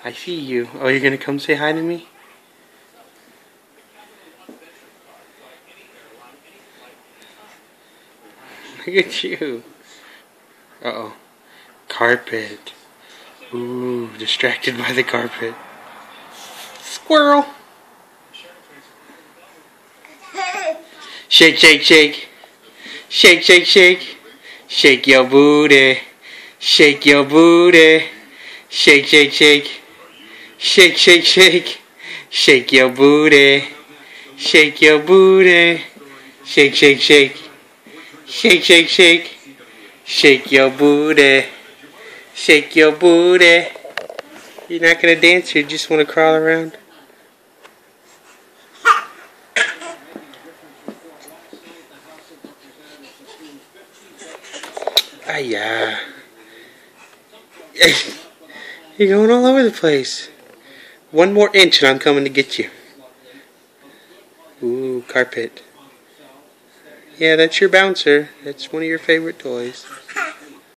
I see you. Oh, you're gonna come say hi to me? Look at you. Uh-oh. Carpet. Ooh, distracted by the carpet. Squirrel. Shake, shake, shake. Shake, shake, shake. Shake your booty. Shake your booty. Shake, shake, shake. Shake, shake, shake. Shake your booty. Shake your booty. Shake, shake, shake. Shake, shake, shake. Shake your booty. Shake your booty. You're not gonna dance, you just wanna crawl around? Ah, yeah. You're going all over the place. 1 more inch and I'm coming to get you. Ooh, carpet. Yeah, that's your bouncer. That's one of your favorite toys.